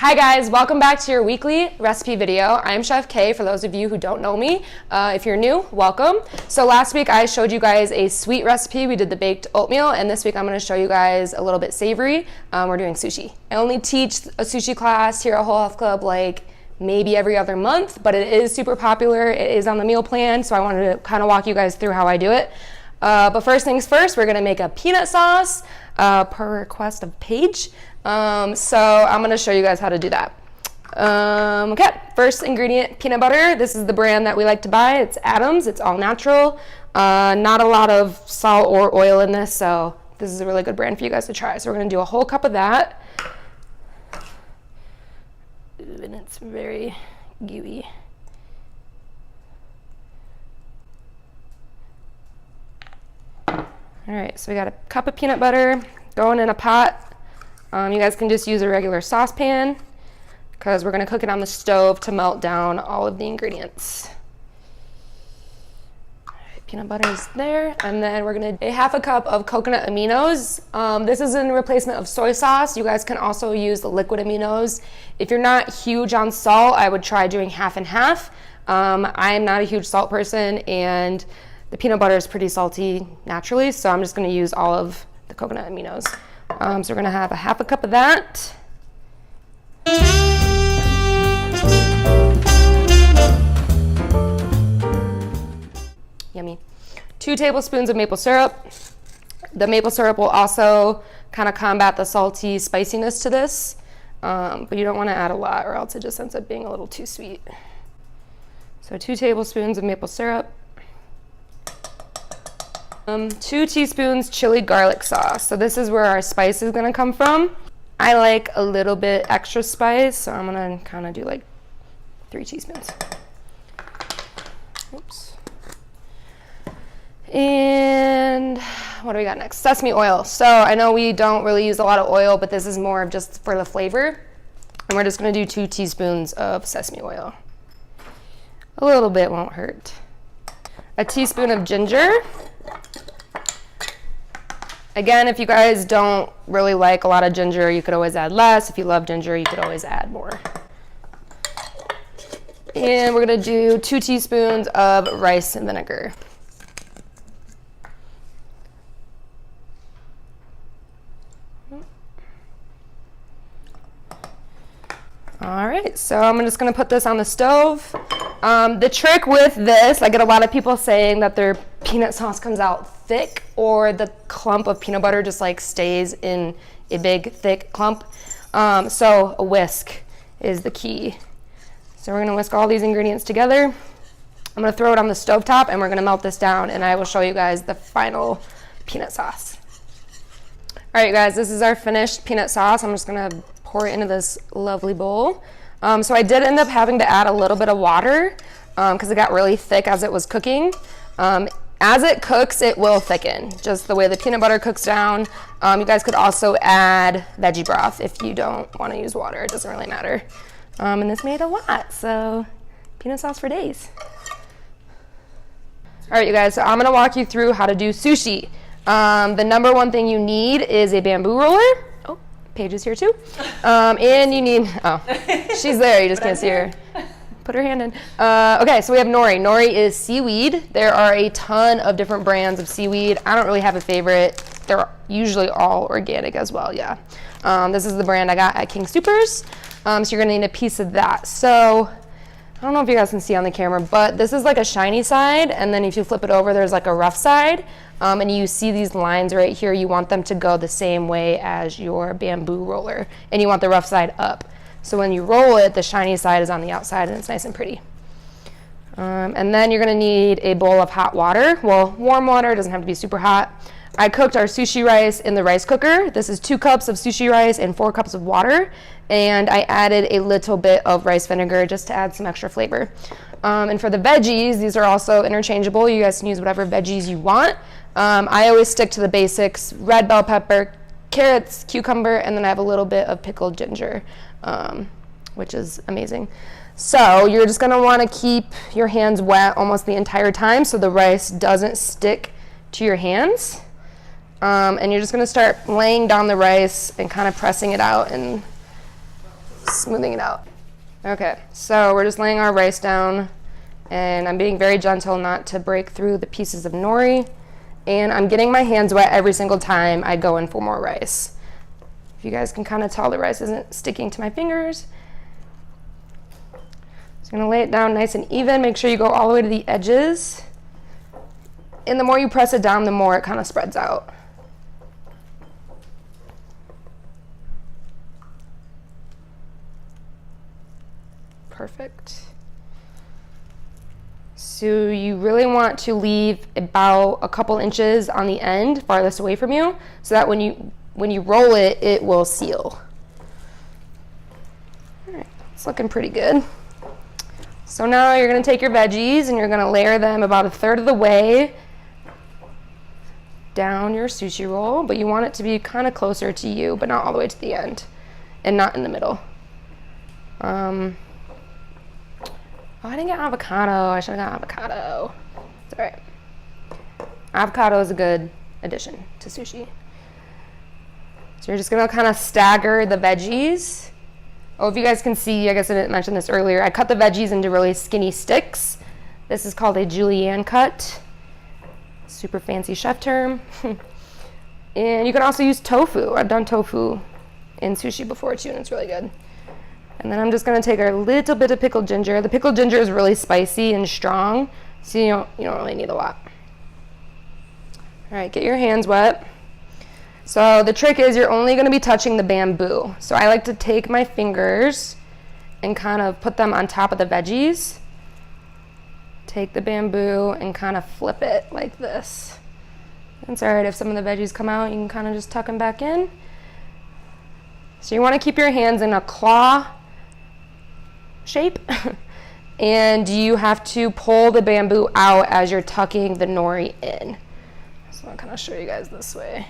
Hi guys, welcome back to your weekly recipe video. I'm Chef Kay, for those of you who don't know me. If you're new, welcome. So last week I showed you guys a sweet recipe. We did the baked oatmeal, and this week I'm going to show you guys a little bit savory. We're doing sushi. I only teach a sushi class here at Whole Health Club like maybe every other month, but it is super popular. It is on the meal plan, so I wanted to kind of walk you guys through how I do it. But first things first, we're going to make a peanut sauce per request of Paige. So I'm going to show you guys how to do that. Okay, first ingredient, peanut butter. This is the brand that we like to buy. It's Adams. It's all natural. Not a lot of salt or oil in this, so this is a really good brand for you guys to try. So we're going to do a whole cup of that. And it's very gooey. All right, so we got a cup of peanut butter going in a pot. You guys can just use a regular saucepan because we're going to cook it on the stove to melt down all of the ingredients. All right, peanut butter is there, and then we're going to do a half a cup of coconut aminos. This is in replacement of soy sauce. You guys can also use the liquid aminos. If you're not huge on salt, I would try doing half and half. I am not a huge salt person, and the peanut butter is pretty salty naturally, so I'm just going to use all of the coconut aminos. So we're going to have a half a cup of that. Yummy. 2 tablespoons of maple syrup. The maple syrup will also kind of combat the salty spiciness to this, but you don't want to add a lot or else it just ends up being a little too sweet. So 2 tablespoons of maple syrup. 2 teaspoons chili garlic sauce. So this is where our spice is going to come from. I like a little bit extra spice, so I'm going to kind of do like 3 teaspoons. Oops. And what do we got next? Sesame oil. So I know we don't really use a lot of oil, but this is more of just for the flavor. And we're just going to do 2 teaspoons of sesame oil. A little bit won't hurt. A teaspoon of ginger. Again, if you guys don't really like a lot of ginger, you could always add less. If you love ginger, you could always add more. And we're going to do 2 teaspoons of rice and vinegar. All right, so I'm just going to put this on the stove. The trick with this, I get a lot of people saying that their peanut sauce comes out thick or the clump of peanut butter just like stays in a big thick clump. So a whisk is the key. So we're going to whisk all these ingredients together. I'm going to throw it on the stovetop and we're going to melt this down, and I will show you guys the final peanut sauce. All right, you guys, this is our finished peanut sauce. I'm just going to pour it into this lovely bowl. So I did end up having to add a little bit of water because it got really thick as it was cooking. As it cooks, it will thicken, just the way the peanut butter cooks down. You guys could also add veggie broth if you don't want to use water. It doesn't really matter. And this made a lot, so peanut sauce for days. All right, you guys, so I'm going to walk you through how to do sushi. The number one thing you need is a bamboo roller. Oh, Paige is here too. And you need, oh, she's there, you just can't see her. Put her hand in. Okay, so we have nori. Nori is seaweed. There are a ton of different brands of seaweed. I don't really have a favorite. They're usually all organic as well, yeah. This is the brand I got at King Soopers. So you're gonna need a piece of that. So I don't know if you guys can see on the camera, but this is like a shiny side, and then if you flip it over, there's like a rough side. And you see these lines right here. You want them to go the same way as your bamboo roller, and you want the rough side up. So when you roll it, the shiny side is on the outside and it's nice and pretty. And then you're gonna need a bowl of hot water. Well, warm water, it doesn't have to be super hot. I cooked our sushi rice in the rice cooker. This is 2 cups of sushi rice and 4 cups of water. And I added a little bit of rice vinegar just to add some extra flavor. And for the veggies, these are also interchangeable. You guys can use whatever veggies you want. I always stick to the basics: red bell pepper, carrots, cucumber, and then I have a little bit of pickled ginger, which is amazing. So you're just gonna wanna keep your hands wet almost the entire time so the rice doesn't stick to your hands. And you're just gonna start laying down the rice and kind of pressing it out and smoothing it out. Okay, so we're just laying our rice down, and I'm being very gentle not to break through the pieces of nori, and I'm getting my hands wet every single time I go in for more rice. If you guys can kind of tell, the rice isn't sticking to my fingers. Just gonna lay it down nice and even. Make sure you go all the way to the edges, and the more you press it down, the more it kind of spreads out. Perfect. So you really want to leave about a couple inches on the end, farthest away from you, so that when you roll it, it will seal. All right, it's looking pretty good. So now you're gonna take your veggies and you're gonna layer them about 1/3 of the way down your sushi roll, but you want it to be kind of closer to you, but not all the way to the end, and not in the middle. Oh, I didn't get avocado. I should have got avocado. It's all right. Avocado is a good addition to sushi. So you're just gonna kind of stagger the veggies. Oh, if you guys can see, I guess I didn't mention this earlier, I cut the veggies into really skinny sticks. This is called a julienne cut. Super fancy chef term. And you can also use tofu. I've done tofu in sushi before too, and it's really good. And then I'm just gonna take a little bit of pickled ginger. The pickled ginger is really spicy and strong, so you don't really need a lot. All right, get your hands wet. So the trick is you're only gonna be touching the bamboo. So I like to take my fingers and kind of put them on top of the veggies. Take the bamboo and kind of flip it like this. It's all right if some of the veggies come out, you can kind of just tuck them back in. So you wanna keep your hands in a claw shape, and you have to pull the bamboo out as you're tucking the nori in. So I'll kind of show you guys this way.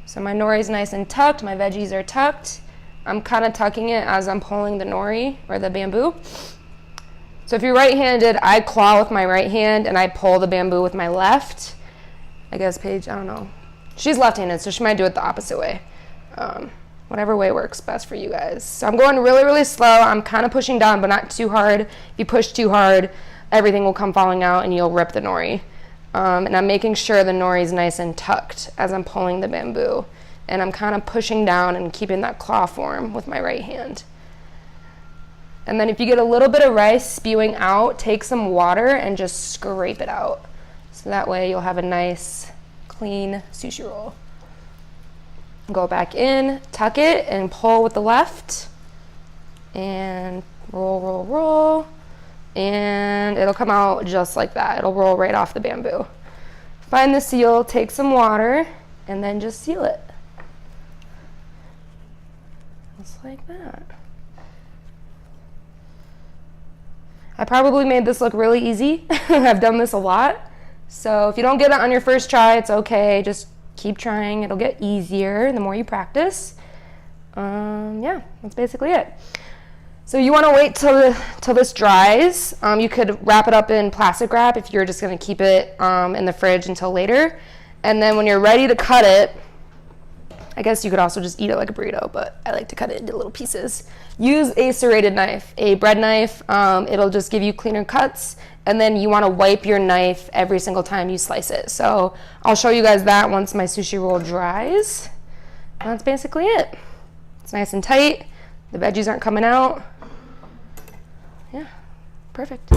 So my nori is nice and tucked, my veggies are tucked. I'm kind of tucking it as I'm pulling the nori or the bamboo. So if you're right-handed, I claw with my right hand and I pull the bamboo with my left. I guess Paige, I don't know. She's left-handed, so she might do it the opposite way. Whatever way works best for you guys. So I'm going really, really slow. I'm kind of pushing down, but not too hard. If you push too hard, everything will come falling out and you'll rip the nori. And I'm making sure the nori is nice and tucked as I'm pulling the bamboo. And I'm kind of pushing down and keeping that claw form with my right hand. And then if you get a little bit of rice spewing out, take some water and just scrape it out. So that way you'll have a nice, clean sushi roll. Go back in, tuck it, and pull with the left. And roll, roll, roll. And it'll come out just like that. It'll roll right off the bamboo. Find the seal, take some water, and then just seal it. Just like that. I probably made this look really easy. I've done this a lot. So if you don't get it on your first try, it's okay. Just keep trying. It'll get easier the more you practice. Yeah, that's basically it. So you want to wait till this dries. You could wrap it up in plastic wrap if you're just going to keep it in the fridge until later. And then when you're ready to cut it, I guess you could also just eat it like a burrito, but I like to cut it into little pieces. Use a serrated knife, a bread knife. It'll just give you cleaner cuts. And then you want to wipe your knife every single time you slice it. So I'll show you guys that once my sushi roll dries. And that's basically it. It's nice and tight. The veggies aren't coming out. Yeah, perfect.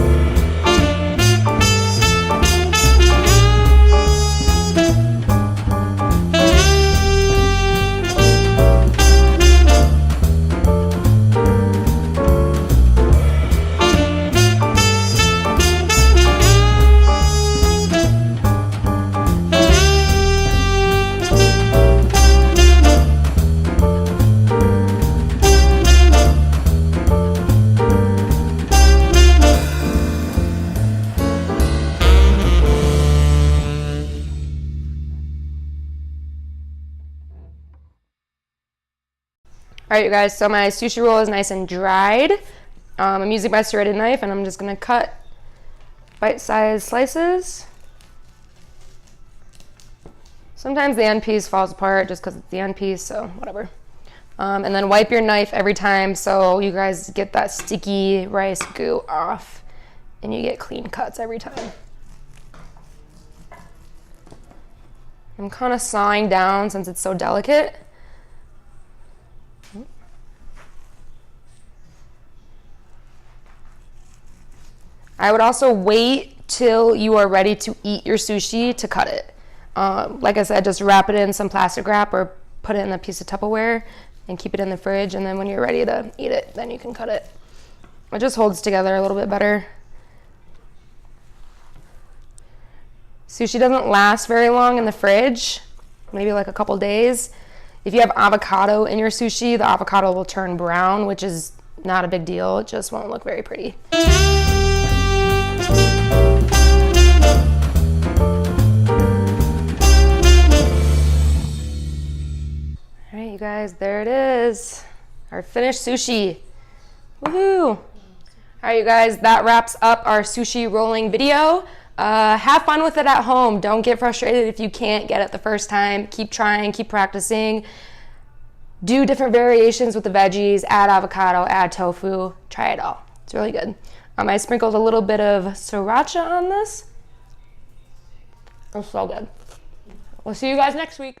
All right, you guys, so my sushi roll is nice and dried. I'm using my serrated knife, and I'm just gonna cut bite-sized slices. Sometimes the end piece falls apart just because it's the end piece, so whatever. And then wipe your knife every time so you guys get that sticky rice goo off and you get clean cuts every time. I'm kind of sawing down since it's so delicate. I would also wait till you are ready to eat your sushi to cut it. Like I said, just wrap it in some plastic wrap or put it in a piece of Tupperware and keep it in the fridge, and then when you're ready to eat it, then you can cut it. It just holds together a little bit better. Sushi doesn't last very long in the fridge, maybe like a couple days. If you have avocado in your sushi, the avocado will turn brown, which is not a big deal. It just won't look very pretty. All right, you guys, there it is. Our finished sushi. Woohoo! All right, you guys, that wraps up our sushi rolling video. Have fun with it at home. Don't get frustrated if you can't get it the first time. Keep trying, keep practicing. Do different variations with the veggies, add avocado, add tofu, try it all. It's really good. I sprinkled a little bit of sriracha on this. It's so good. We'll see you guys next week.